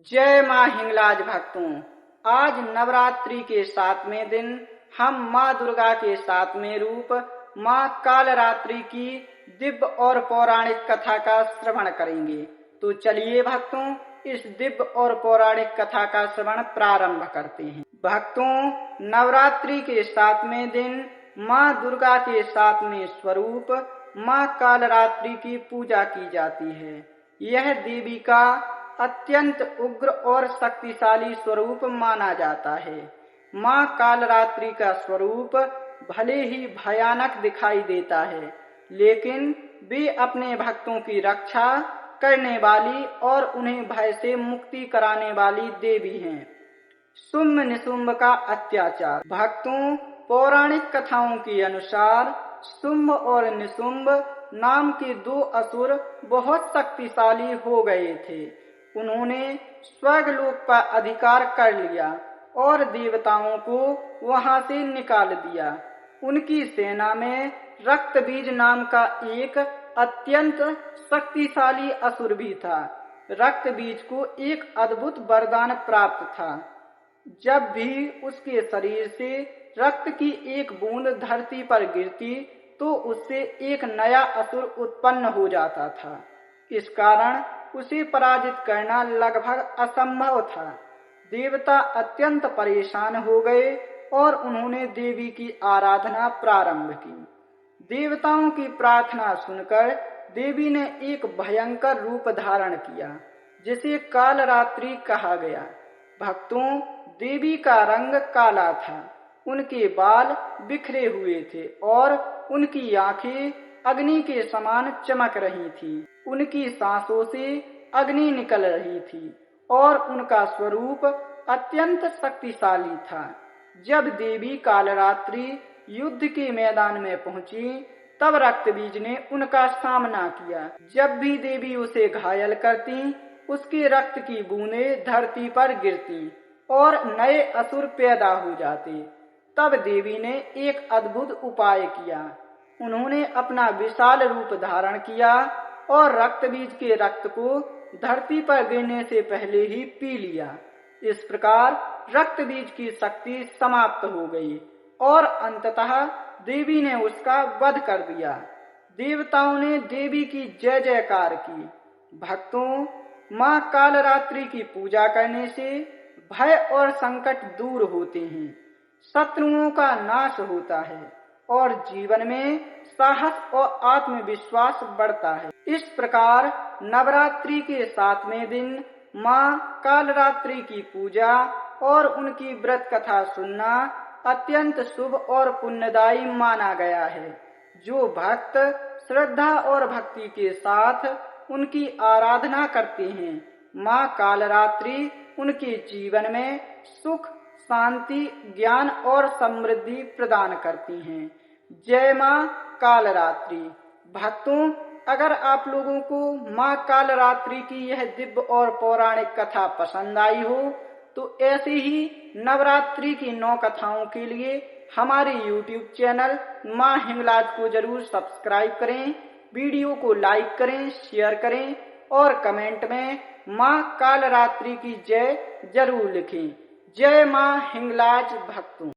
जय माँ हिंगलाज भक्तों, आज नवरात्रि के 7वें दिन हम माँ दुर्गा के 7वें रूप माँ कालरात्रि की दिव्य और पौराणिक कथा का श्रवण करेंगे। तो चलिए भक्तों, इस दिव्य और पौराणिक कथा का श्रवण प्रारंभ करते हैं। भक्तों, नवरात्रि के 7वें दिन माँ दुर्गा के 7वें स्वरूप माँ कालरात्रि की पूजा की जाती है। यह देवी का अत्यंत उग्र और शक्तिशाली स्वरूप माना जाता है। माँ कालरात्रि का स्वरूप भले ही भयानक दिखाई देता है, लेकिन वे अपने भक्तों की रक्षा करने वाली और उन्हें भय से मुक्ति कराने वाली देवी हैं। शुंभ निशुंभ का अत्याचार। भक्तों, पौराणिक कथाओं के अनुसार शुंभ और निशुंभ नाम के दो असुर बहुत शक्तिशाली हो गए थे। उन्होंने स्वर्गलोक पर अधिकार कर लिया और देवताओं को वहां से निकाल दिया। उनकी सेना में रक्तबीज नाम का एक अत्यंत शक्तिशाली असुर भी था। रक्तबीज को एक अद्भुत वरदान प्राप्त था। जब भी उसके शरीर से रक्त की एक बूंद धरती पर गिरती तो उससे एक नया असुर उत्पन्न हो जाता था। इस कारण उसे पराजित करना लगभग असंभव था। देवता अत्यंत परेशान हो गए और उन्होंने देवी की आराधना प्रारंभ की। देवताओं की प्रार्थना सुनकर देवी ने एक भयंकर रूप धारण किया, जिसे कालरात्रि कहा गया। भक्तों, देवी का रंग काला था, उनके बाल बिखरे हुए थे और उनकी आंखें अग्नि के समान चमक रही थी। उनकी सांसों से अग्नि निकल रही थी और उनका स्वरूप अत्यंत शक्तिशाली था। जब देवी कालरात्रि युद्ध के मैदान में पहुंची, तब रक्तबीज ने उनका सामना किया। जब भी देवी उसे घायल करती, उसके रक्त की बूंदें धरती पर गिरती और नए असुर पैदा हो जाते। तब देवी ने एक अद्भुत उपाय किया। उन्होंने अपना विशाल रूप धारण किया और रक्तबीज के रक्त को धरती पर गिरने से पहले ही पी लिया। इस प्रकार रक्तबीज की शक्ति समाप्त हो गई और अंततः देवी ने उसका वध कर दिया। देवताओं ने देवी की जय जयकार की। भक्तों, माँ कालरात्रि की पूजा करने से भय और संकट दूर होते हैं, शत्रुओं का नाश होता है और जीवन में साहस और आत्मविश्वास बढ़ता है। इस प्रकार नवरात्रि के 7वें दिन माँ कालरात्रि की पूजा और उनकी व्रत कथा सुनना अत्यंत शुभ और पुण्यदायी माना गया है। जो भक्त श्रद्धा और भक्ति के साथ उनकी आराधना करते हैं, माँ कालरात्रि उनके जीवन में सुख, शांति, ज्ञान और समृद्धि प्रदान करती हैं। जय माँ कालरात्रि। भक्तों, अगर आप लोगों को माँ कालरात्रि की यह दिव्य और पौराणिक कथा पसंद आई हो, तो ऐसे ही नवरात्रि की 9 कथाओं के लिए हमारे YouTube चैनल माँ हिंगलाज को जरूर सब्सक्राइब करें, वीडियो को लाइक करें, शेयर करें और कमेंट में माँ कालरात्रि की जय जरूर लिखें। जय माँ हिंगलाज भक्तों।